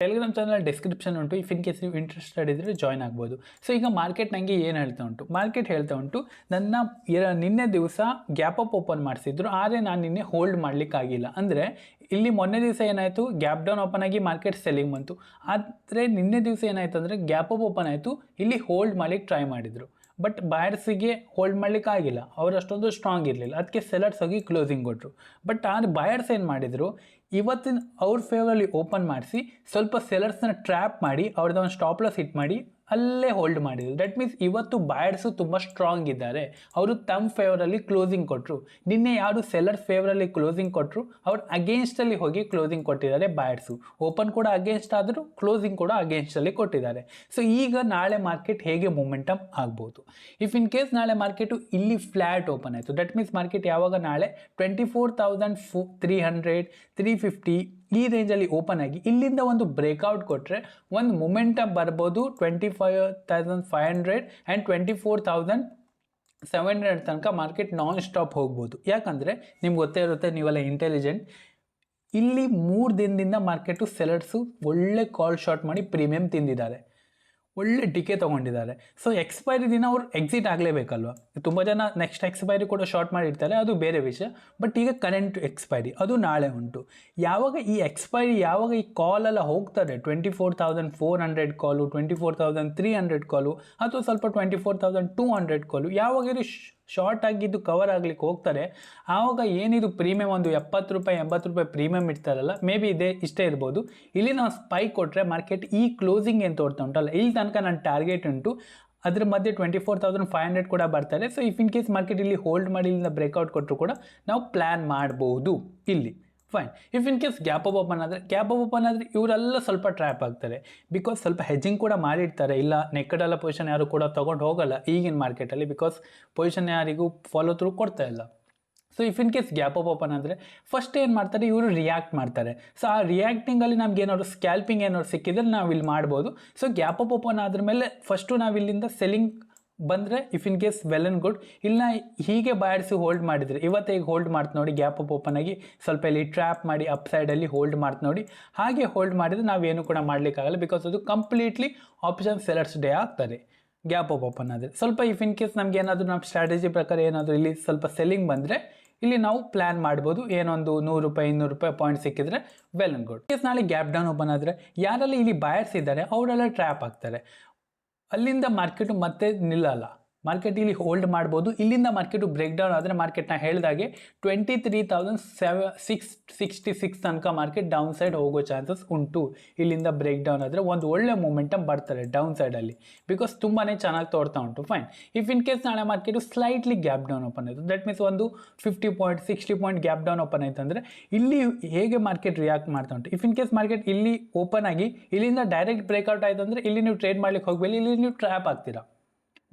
Telegram channel description ಉಂಟು. If in case ನೀವು interested ಇದ್ದರೆ ಜಾಯ್ನ್ ಆಗ್ಬೋದು. ಸೊ ಈಗ ಮಾರ್ಕೆಟ್ ನನಗೆ ಏನು ಹೇಳ್ತಾ ಉಂಟು, ಮಾರ್ಕೆಟ್ ಹೇಳ್ತಾ ಉಂಟು ನನ್ನ ನಿನ್ನೆ ದಿವಸ ಗ್ಯಾಪ್ ಅಪ್ ಓಪನ್ ಮಾಡಿಸಿದ್ರು, ಆದರೆ ನಾನು ನಿನ್ನೆ ಹೋಲ್ಡ್ ಮಾಡಲಿಕ್ಕಾಗಿಲ್ಲ. ಅಂದರೆ ಇಲ್ಲಿ ಮೊನ್ನೆ ದಿವಸ ಏನಾಯಿತು, ಗ್ಯಾಪ್ ಡೌನ್ ಓಪನ್ ಆಗಿ ಮಾರ್ಕೆಟ್ ಸೆಲ್ಲಿಂಗ್ ಬಂತು. ಆದರೆ ನಿನ್ನೆ ದಿವಸ ಏನಾಯಿತು ಅಂದರೆ ಗ್ಯಾಪ್ ಅಪ್ ಓಪನ್ ಆಯಿತು, ಇಲ್ಲಿ ಹೋಲ್ಡ್ ಮಾಡಲಿಕ್ಕೆ ಟ್ರೈ ಮಾಡಿದರು. ಬಟ್ ಬಾಯರ್ಸಿಗೆ ಹೋಲ್ಡ್ ಮಾಡಲಿಕ್ಕೆ ಆಗಿಲ್ಲ, ಅವರು ಅಷ್ಟೊಂದು ಸ್ಟ್ರಾಂಗ್ ಇರಲಿಲ್ಲ. ಅದಕ್ಕೆ ಸೆಲರ್ಸ್ ಹೋಗಿ ಕ್ಲೋಸಿಂಗ್ ಕೊಟ್ಟರು. ಬಟ್ ಆ ಬಾಯರ್ಸ್ ಏನು ಮಾಡಿದರು, ಇವತ್ತಿನ ಅವ್ರ ಫೇವರಲ್ಲಿ ಓಪನ್ ಮಾಡಿಸಿ ಸ್ವಲ್ಪ ಸೆಲರ್ಸ್ನ ಟ್ರ್ಯಾಪ್ ಮಾಡಿ ಅವ್ರದ್ದು ಒಂದು ಸ್ಟಾಪ್ ಲಾಸ್ ಹಿಟ್ ಮಾಡಿ ಅಲ್ಲೇ ಹೋಲ್ಡ್ ಮಾಡಿದ್ರು. ದಟ್ ಮೀನ್ಸ್ ಇವತ್ತು ಬಾಯರ್ಸು ತುಂಬ ಸ್ಟ್ರಾಂಗ್ ಇದ್ದಾರೆ, ಅವರು ತಮ್ಮ ಫೇವರಲ್ಲಿ ಕ್ಲೋಸಿಂಗ್ ಕೊಟ್ಟರು. ನಿನ್ನೆ ಯಾರು ಸೆಲ್ಲರ್ ಫೇವರಲ್ಲಿ ಕ್ಲೋಸಿಂಗ್ ಕೊಟ್ಟರು, ಅವ್ರು ಅಗೇನ್ಸ್ಟಲ್ಲಿ ಹೋಗಿ ಕ್ಲೋಸಿಂಗ್ ಕೊಟ್ಟಿದ್ದಾರೆ ಬಾಯರ್ಸು. ಓಪನ್ ಕೂಡ ಅಗೇನ್ಸ್ಟ್ ಆದರೂ ಕ್ಲೋಸಿಂಗ್ ಕೂಡ ಅಗೇನ್ಸ್ಟಲ್ಲಿ ಕೊಟ್ಟಿದ್ದಾರೆ. ಸೊ ಈಗ ನಾಳೆ ಮಾರ್ಕೆಟ್ ಹೇಗೆ ಮೊಮೆಂಟಮ್ ಆಗ್ಬೋದು, ಇಫ್ ಇನ್ ಕೇಸ್ ನಾಳೆ ಮಾರ್ಕೆಟು ಇಲ್ಲಿ ಫ್ಲ್ಯಾಟ್ ಓಪನ್ ಆಯಿತು, ದಟ್ ಮೀನ್ಸ್ ಮಾರ್ಕೆಟ್ ಯಾವಾಗ ನಾಳೆ 24,300 350 ಈ ರೇಂಜಲ್ಲಿ ಓಪನ್ ಆಗಿ ಇಲ್ಲಿಂದ ಒಂದು ಬ್ರೇಕ್ಔಟ್ ಕೊಟ್ಟರೆ ಒಂದು ಮೊಮೆಂಟಮ್ ಬರ್ಬೋದು 25,500 ಆ್ಯಂಡ್ 24,700 ತನಕ ಮಾರ್ಕೆಟ್ ನಾನ್ ಸ್ಟಾಪ್ ಹೋಗ್ಬೋದು. ಯಾಕಂದರೆ ನಿಮ್ಗೆ ಗೊತ್ತೇ ಇರುತ್ತೆ, ನೀವೆಲ್ಲ ಇಂಟೆಲಿಜೆಂಟ್. ಇಲ್ಲಿ 3 ದಿನದಿಂದ ಮಾರ್ಕೆಟು ಸೆಲರ್ಸು ಒಳ್ಳೆ ಕಾಲ್ ಶಾರ್ಟ್ ಮಾಡಿ ಪ್ರೀಮಿಯಂ ತಿಂದಿದ್ದಾರೆ, ಒಳ್ಳೆ ಡಿಕೆ ತೊಗೊಂಡಿದ್ದಾರೆ. ಸೊ ಎಕ್ಸ್ಪೈರಿ ದಿನ ಅವ್ರು ಎಕ್ಸಿಟ್ ಆಗಲೇಬೇಕಲ್ವ. ತುಂಬ ಜನ ನೆಕ್ಸ್ಟ್ ಎಕ್ಸ್ಪೈರಿ ಕೂಡ ಶಾರ್ಟ್ ಮಾಡಿರ್ತಾರೆ, ಅದು ಬೇರೆ ವಿಷಯ. ಬಟ್ ಈಗ ಕರೆಂಟ್ ಎಕ್ಸ್ಪೈರಿ ಅದು ನಾಳೆ ಉಂಟು. ಯಾವಾಗ ಈ ಎಕ್ಸ್ಪೈರಿ, ಯಾವಾಗ ಈ ಕಾಲೆಲ್ಲ ಹೋಗ್ತಾರೆ 24,400 ಕಾಲು, 24,300 ಕಾಲು, ಅಥವಾ ಸ್ವಲ್ಪ 24,200 ಕಾಲು, ಯಾವಾಗ ಇದು ಶಾರ್ಟ್ ಆಗಿದ್ದು ಕವರ್ ಆಗ್ಲಿಕ್ಕೆ ಹೋಗ್ತಾರೆ, ಆವಾಗ ಏನಿದು ಪ್ರೀಮಿಯಮ್ ಒಂದು 70 ರೂಪಾಯಿ 80 ರೂಪಾಯಿ ಪ್ರೀಮಿಯಮ್ ಇಡ್ತಾರಲ್ಲ, ಮೇ ಬಿ ಇಷ್ಟೇ ಇರ್ಬೋದು. ಇಲ್ಲಿ ನಾವು ಸ್ಪೈಕ್ ಕೊಟ್ಟರೆ ಮಾರ್ಕೆಟ್ ಈ ಕ್ಲೋಸಿಂಗ್ ಏನು ತೋರ್ತಾ ಉಂಟಲ್ಲ, ಇಲ್ಲಿ ತನಕ ನನ್ನ ಟಾರ್ಗೆಟ್ ಉಂಟು, ಅದ್ರ ಮಧ್ಯೆ 24,500 ಕೂಡ ಬರ್ತಾರೆ. So if in case market ಇಲ್ಲಿ ಹೋಲ್ಡ್ ಮಾಡಿ ಇಲ್ಲಿಂದ ಬ್ರೇಕ್ಔಟ್ ಕೊಟ್ಟರು ಕೂಡ ನಾವು ಪ್ಲ್ಯಾನ್ ಮಾಡ್ಬೋದು ಇಲ್ಲಿ. Fine. If in case gap up open ಆದರೆ ಇವರೆಲ್ಲ ಸ್ವಲ್ಪ ಟ್ರ್ಯಾಪ್ ಆಗ್ತಾರೆ, ಬಿಕಾಸ್ ಸ್ವಲ್ಪ ಹೆಜ್ಜಿಂಗ್ ಕೂಡ ಮಾಡಿರ್ತಾರೆ. ಇಲ್ಲ ನೆಕ್ಕಡೆಲ್ಲ ಪೊಸಿಷನ್ ಯಾರು ಕೂಡ ತೊಗೊಂಡು ಹೋಗಲ್ಲ ಈಗಿನ ಮಾರ್ಕೆಟಲ್ಲಿ, ಬಿಕಾಸ್ ಪೊಸಿಷನ್ ಯಾರಿಗೂ ಫಾಲೋ ಥ್ರೂ ಕೊಡ್ತಾ ಇಲ್ಲ. So if in case gap up open ಅಂದರೆ ಫಸ್ಟ್ ಏನು ಮಾಡ್ತಾರೆ, ಇವರು ರಿಯಾಕ್ಟ್ ಮಾಡ್ತಾರೆ. ಸೊ ಆ ರಿಯಾಕ್ಟಿಂಗಲ್ಲಿ ನಮ್ಗೆ ಏನಾದ್ರು ಸ್ಕ್ಯಾಲ್ಪಿಂಗ್ ಏನಾದ್ರು ಸಿಕ್ಕಿದ್ರೆ ನಾವು ಇಲ್ಲಿ ಮಾಡ್ಬೋದು. ಸೊ ಗ್ಯಾಪ್ ಅಪ್ ಓಪನ್ ಆದ್ರ ಮೇಲೆ ಫಸ್ಟು ನಾವು ಇಲ್ಲಿಂದ ಸೆಲ್ಲಿಂಗ್ ಬಂದರೆ if in case well and good. ಇಲ್ಲ ಹೀಗೆ ಬಾಯರ್ಸು ಹೋಲ್ಡ್ ಮಾಡಿದರೆ ಇವತ್ತು ಈಗ ಹೋಲ್ಡ್ ಮಾಡ್ತು ನೋಡಿ, ಗ್ಯಾಪ್ ಅಪ್ ಓಪನ್ ಆಗಿ ಸ್ವಲ್ಪ ಇಲ್ಲಿ ಟ್ರ್ಯಾಪ್ ಮಾಡಿ ಅಪ್ ಸೈಡಲ್ಲಿ ಹೋಲ್ಡ್ ಮಾಡ್ತು ನೋಡಿ, ಹಾಗೆ ಹೋಲ್ಡ್ ಮಾಡಿದರೆ ನಾವೇನು ಕೂಡ ಮಾಡಲಿಕ್ಕಾಗಲ್ಲ, ಬಿಕಾಸ್ ಅದು ಕಂಪ್ಲೀಟ್ಲಿ ಆಪ್ಷನ್ ಸೆಲರ್ಸ್ ಡೇ ಆಗ್ತಾರೆ ಗ್ಯಾಪ್ ಅಪ್ ಓಪನ್ ಆದರೆ. ಸ್ವಲ್ಪ ಇಫ್ ಇನ್ ಕೇಸ್ ನಮ್ಗೆ ಏನಾದರೂ ನಮ್ಮ ಸ್ಟ್ರಾಟಜಿ ಪ್ರಕಾರ ಏನಾದರೂ ಇಲ್ಲಿ ಸ್ವಲ್ಪ ಸೆಲ್ಲಿಂಗ್ ಬಂದರೆ ಇಲ್ಲಿ ನಾವು ಪ್ಲ್ಯಾನ್ ಮಾಡ್ಬೋದು, ಏನೊಂದು 100 ರೂಪಾಯಿ 200 ರೂಪಾಯಿ ಪಾಯಿಂಟ್ ಸಿಕ್ಕಿದ್ರೆ ವೆಲ್ ಆ್ಯಂಡ್ ಗುಡ್. ಕೇಸ್ ನಾಳೆ ಗ್ಯಾಪ್ ಡೌನ್ ಓಪನ್ ಆದರೆ ಯಾರೆಲ್ಲ ಇಲ್ಲಿ ಬಾಯರ್ಸ್ ಇದ್ದಾರೆ ಅವರೆಲ್ಲ ಟ್ರ್ಯಾಪ್ ಆಗ್ತಾರೆ, ಅಲ್ಲಿಂದ ಮಾರ್ಕೆಟು ಮತ್ತೆ ನಿಲ್ಲಲ್ಲ. ಮಾರ್ಕೆಟ್ ಇಲ್ಲಿ ಹೋಲ್ಡ್ ಮಾಡ್ಬೋದು. ಇಲ್ಲಿಂದ ಮಾರ್ಕೆಟು ಬ್ರೇಕ್ ಡೌನ್ ಆದರೆ ಮಾರ್ಕೆಟ್ನ ಹೇಳಿದಾಗೆ 23,666 ತನಕ ಮಾರ್ಕೆಟ್ ಡೌನ್ ಸೈಡ್ ಹೋಗೋ ಚಾನ್ಸಸ್ ಉಂಟು. ಇಲ್ಲಿಂದ ಬ್ರೇಕ್ ಡೌನ್ ಆದರೆ ಒಂದು ಒಳ್ಳೆ ಮೂಮೆಂಟಮ್ ಬರ್ತಾರೆ ಡೌನ್ ಸೈಡಲ್ಲಿ, ಬಿಕಾಸ್ ತುಂಬಾ ಚೆನ್ನಾಗಿ ತೋರ್ತಾ ಉಂಟು. ಫೈನ್. ಇಫ್ ಇನ್ ಕೇಸ್ ನಾಳೆ market slightly gap down open ಆಯಿತು, ದಟ್ ಮೀನ್ಸ್ ಒಂದು 50 point 60 point gap down open ಆಯಿತು ಅಂದರೆ ಇಲ್ಲಿ ಹೇಗೆ ಮಾರ್ಕೆಟ್ ರಿಯಾಕ್ಟ್ ಮಾಡ್ತಾ ಉಂಟು. ಇಫ್ ಇನ್ ಕೇಸ್ ಮಾರ್ಕೆಟ್ ಇಲ್ಲಿ ಓಪನ್ ಆಗಿ ಇಲ್ಲಿಂದ ಡೈರೆಕ್ಟ್ ಬ್ರೇಕ್ಔಟ್ ಆಯಿತು ಅಂದರೆ ಇಲ್ಲಿ ನೀವು ಟ್ರೇಡ್ ಮಾಡ್ಲಿಕ್ಕೆ ಹೋಗಬೇಡಿ, ಇಲ್ಲಿ ನೀವು ಟ್ರ್ಯಾಪ್ ಆಗ್ತೀರಾ,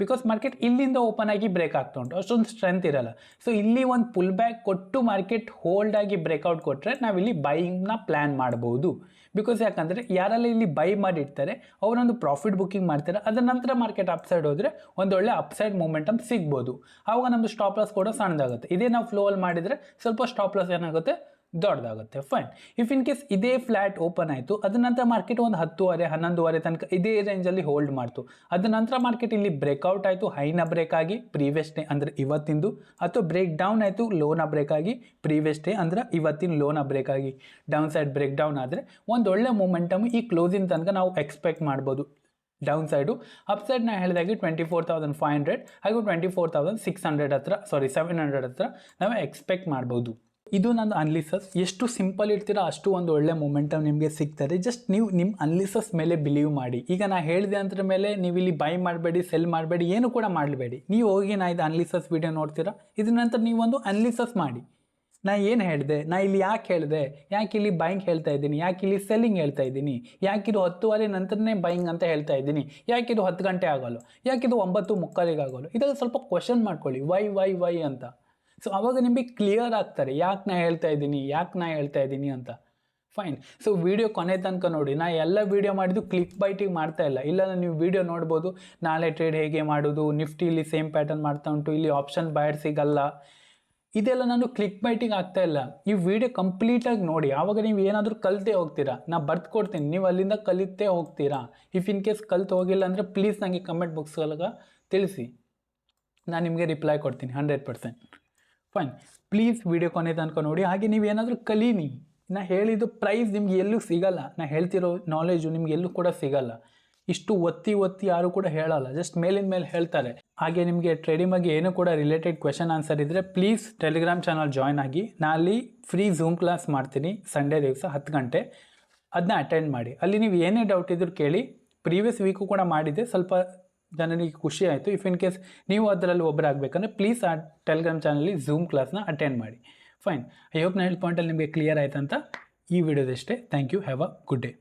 ಬಿಕಾಸ್ ಮಾರ್ಕೆಟ್ ಇಲ್ಲಿಂದ ಓಪನ್ ಆಗಿ ಬ್ರೇಕ್ ಆಗ್ತಾ ಉಂಟು, ಅಷ್ಟೊಂದು ಸ್ಟ್ರೆಂತ್ ಇರಲ್ಲ. ಸೊ ಇಲ್ಲಿ ಒಂದು ಪುಲ್ ಬ್ಯಾಕ್ ಕೊಟ್ಟು ಮಾರ್ಕೆಟ್ ಹೋಲ್ಡ್ ಆಗಿ ಬ್ರೇಕ್ಔಟ್ ಕೊಟ್ಟರೆ ನಾವಿಲ್ಲಿ ಬೈಯಿಂಗ್ನ ಪ್ಲ್ಯಾನ್ ಮಾಡ್ಬೋದು. ಬಿಕಾಸ್ ಯಾಕಂದರೆ ಯಾರೆಲ್ಲ ಇಲ್ಲಿ ಬೈ ಮಾಡಿರ್ತಾರೆ ಅವರೊಂದು ಪ್ರಾಫಿಟ್ ಬುಕ್ಕಿಂಗ್ ಮಾಡ್ತಾರೆ, ಅದರ ನಂತರ ಮಾರ್ಕೆಟ್ ಅಪ್ಸೈಡ್ ಹೋದರೆ ಒಂದೊಳ್ಳೆ ಅಪ್ಸೈಡ್ ಮೂಮೆಂಟಮ್ ಸಿಗ್ಬೋದು. ಆವಾಗ ನಮ್ಮದು ಸ್ಟಾಪ್ ಲಾಸ್ ಕೂಡ ಸಣ್ಣದಾಗುತ್ತೆ. ಇದೇ ನಾವು ಫ್ಲೋವಲ್ಲಿ ಮಾಡಿದರೆ ಸ್ವಲ್ಪ ಸ್ಟಾಪ್ ಲಾಸ್ ಏನಾಗುತ್ತೆ, ದೊಡ್ಡದಾಗುತ್ತೆ. ಫೈನ್. ಇಫ್ ಇನ್ ಕೇಸ್ ಇದೇ ಫ್ಲ್ಯಾಟ್ ಓಪನ್ ಆಯಿತು, ಅದ ನಂತರ ಮಾರ್ಕೆಟ್ ಒಂದು 10:30 11:30 ತನಕ ಇದೇ ರೇಂಜಲ್ಲಿ ಹೋಲ್ಡ್ ಮಾಡ್ತು. ಅದ ನಂತರ ಮಾರ್ಕೆಟ್ ಇಲ್ಲಿ ಬ್ರೇಕ್ಔಟ್ ಆಯಿತು, ಹೈನ ಬ್ರೇಕ್ ಆಗಿ ಪ್ರೀವಿಯಸ್ ಡೇ ಅಂದರೆ ಇವತ್ತಿಂದು, ಅಥವಾ ಬ್ರೇಕ್ ಡೌನ್ ಆಯಿತು ಲೋನ ಬ್ರೇಕ್ ಆಗಿ ಪ್ರೀವಿಯಸ್ ಡೇ ಅಂದರೆ ಇವತ್ತಿನ ಲೋನ ಬ್ರೇಕ್ ಆಗಿ ಡೌನ್ ಸೈಡ್ ಬ್ರೇಕ್ ಡೌನ್ ಆದರೆ ಒಂದು ಒಳ್ಳೆ ಮೂಮೆಂಟಮ್ ಈ ಕ್ಲೋಸಿಂಗ್ ತನಕ ನಾವು ಎಕ್ಸ್ಪೆಕ್ಟ್ ಮಾಡ್ಬೋದು. Down side. ಅಪ್ ಸೈಡ್ ನಾನು ಹೇಳಿದಾಗೆ 24,500 ಹಾಗೂ 24,600 ಹತ್ರ 700 ಹತ್ರ ನಾವು ಎಕ್ಸ್ಪೆಕ್ಟ್ ಮಾಡ್ಬೋದು. ಇದು ನನ್ನ ಅನಾಲಿಸಿಸ್. ಎಷ್ಟು ಸಿಂಪಲ್ ಇರ್ತೀರೋ ಅಷ್ಟು ಒಂದು ಒಳ್ಳೆ ಮೂಮೆಂಟಮ್ ನಿಮಗೆ ಸಿಗ್ತದೆ. ಜಸ್ಟ್ ನೀವು ನಿಮ್ಮ ಅನಾಲಿಸಿಸ್ ಮೇಲೆ ಬಿಲೀವ್ ಮಾಡಿ. ಈಗ ನಾನು ಹೇಳಿದೆ ಅಂದ್ರ ಮೇಲೆ ನೀವು ಇಲ್ಲಿ ಬೈ ಮಾಡಬೇಡಿ, ಸೆಲ್ ಮಾಡಬೇಡಿ, ಏನು ಕೂಡ ಮಾಡಬೇಡಿ. ನೀವು ಹೋಗಿ ನಾ ಇದು ಅನಾಲಿಸಿಸ್ ವಿಡಿಯೋ ನೋಡ್ತೀರಾ, ಇದ್ರ ನಂತರ ನೀವೊಂದು ಅನಾಲಿಸಿಸ್ ಮಾಡಿ. ನಾ ಏನು ಹೇಳಿದೆ, ನಾ ಇಲ್ಲಿ ಯಾಕೆ ಹೇಳಿದೆ, ಯಾಕೆ ಇಲ್ಲಿ ಬೈಯಿಂಗ್ ಹೇಳ್ತಾ ಇದ್ದೀನಿ, ಯಾಕೆ ಇಲ್ಲಿ ಸೆಲ್ಲಿಂಗ್ ಹೇಳ್ತಾ ಇದ್ದೀನಿ, ಯಾಕಿದು 10:30 ನಂತರನೇ ಬೈಯಿಂಗ್ ಅಂತ ಹೇಳ್ತಾ ಇದ್ದೀನಿ, ಯಾಕಿದು 10 ಗಂಟೆ ಆಗೋಲ್ಲ, ಯಾಕಿದು 9:30 ಆಗೋಲ್ಲ. ಇದೆಲ್ಲ ಸ್ವಲ್ಪ ಕ್ವಶನ್ ಮಾಡ್ಕೊಳ್ಳಿ, ವೈ ಅಂತ. ಸೊ ಅವಾಗ ನಿಮಗೆ ಕ್ಲಿಯರ್ ಆಗ್ತಾರೆ ಯಾಕೆ ನಾ ಹೇಳ್ತಾ ಇದ್ದೀನಿ ಅಂತ. ಫೈನ್. ಸೊ ವಿಡಿಯೋ ಕೊನೆ ತನಕ ನೋಡಿ. ನಾ ಎಲ್ಲ ವಿಡಿಯೋ ಮಾಡಿದ್ದು ಕ್ಲಿಕ್ ಬೈಟಿಗೆ ಮಾಡ್ತಾ ಇಲ್ಲ ನೀವು ವಿಡಿಯೋ ನೋಡ್ಬೋದು. ನಾಳೆ ಟ್ರೇಡ್ ಹೇಗೆ ಮಾಡೋದು, ನಿಫ್ಟಿಲಿ ಸೇಮ್ ಪ್ಯಾಟರ್ನ್ ಮಾಡ್ತಾ ಉಂಟು, ಇಲ್ಲಿ ಆಪ್ಷನ್ ಬೈಯರ್ ಸಿಗಲ್ಲ, ಇದೆಲ್ಲ ನಾನು ಕ್ಲಿಕ್ ಬೈಟಿಗೆ ಆಗ್ತಾ ಇಲ್ಲ. ಈ ವಿಡಿಯೋ ಕಂಪ್ಲೀಟಾಗಿ ನೋಡಿ, ಆವಾಗ ನೀವು ಏನಾದರೂ ಕಲಿತೇ ಹೋಗ್ತೀರಾ. ನಾನು ಬರ್ದು ಕೊಡ್ತೀನಿ, ನೀವು ಅಲ್ಲಿಂದ ಕಲಿತೇ ಹೋಗ್ತೀರಾ. ಇಫ್ ಇನ್ ಕೇಸ್ ಕಲಿತು ಹೋಗಿಲ್ಲ ಅಂದರೆ ಪ್ಲೀಸ್ ನನಗೆ ಕಮೆಂಟ್ ಬಾಕ್ಸ್ಗಳಿಗೆ ತಿಳಿಸಿ, ನಾನು ನಿಮಗೆ ರಿಪ್ಲೈ ಕೊಡ್ತೀನಿ 100%. ಫೈನ್, ಪ್ಲೀಸ್ ವಿಡಿಯೋ ಕೊನೆ ತನಕ ನೋಡಿ. ಹಾಗೆ ನೀವು ಏನಾದರೂ ಕಲೀನಿ. ನಾ ಹೇಳಿದ್ದು ಪ್ರೈಸ್ ನಿಮ್ಗೆ ಎಲ್ಲೂ ಸಿಗಲ್ಲ, ನಾ ಹೇಳ್ತಿರೋ ನಾಲೆಜು ನಿಮ್ಗೆ ಎಲ್ಲೂ ಕೂಡ ಸಿಗಲ್ಲ. ಇಷ್ಟು ಒತ್ತಿ ಯಾರು ಕೂಡ ಹೇಳಲ್ಲ, ಜಸ್ಟ್ ಮೇಲಿನ ಮೇಲೆ ಹೇಳ್ತಾರೆ. ಹಾಗೆ ನಿಮಗೆ ಟ್ರೇಡಿಂಗ್ ಬಗ್ಗೆ ಏನೂ ಕೂಡ ರಿಲೇಟೆಡ್ ಕ್ವೆಶನ್ ಆನ್ಸರ್ ಇದ್ದರೆ ಪ್ಲೀಸ್ ಟೆಲಿಗ್ರಾಮ್ ಚಾನಲ್ ಜಾಯ್ನ್ ಆಗಿ. ನಾನು ಅಲ್ಲಿ ಫ್ರೀ ಝೂಮ್ ಕ್ಲಾಸ್ ಮಾಡ್ತೀನಿ ಸಂಡೇ ದಿವಸ 10 ಗಂಟೆ, ಅದನ್ನ ಅಟೆಂಡ್ ಮಾಡಿ. ಅಲ್ಲಿ ನೀವು ಏನೇ ಡೌಟ್ ಇದ್ರೂ ಕೇಳಿ. ಪ್ರೀವಿಯಸ್ ವೀಕು ಕೂಡ ಮಾಡಿದ್ದೆ, ಸ್ವಲ್ಪ ಜನರಿಗೆ ಖುಷಿ ಆಯಿತು. ಇಫ್ ಇನ್ ಕೇಸ್ ನೀವು ಅದರಲ್ಲಿ ಒಬ್ಬರಾಗಬೇಕಂದ್ರೆ ಪ್ಲೀಸ್ ಆ ಟೆಲಿಗ್ರಾಮ್ ಚಾನಲ್ಲಿ ಝೂಮ್ ಕ್ಲಾಸ್ನ ಅಟೆಂಡ್ ಮಾಡಿ. ಫೈನ್, ಐ ಹೋಪ್ ನಾನು ಹೇಳಿದ ಪಾಯಿಂಟಲ್ಲಿ ನಿಮಗೆ ಕ್ಲಿಯರ್ ಆಯ್ತು ಅಂತ. ಈ ವಿಡಿಯೋದಷ್ಟೇ. Thank you, have a good day.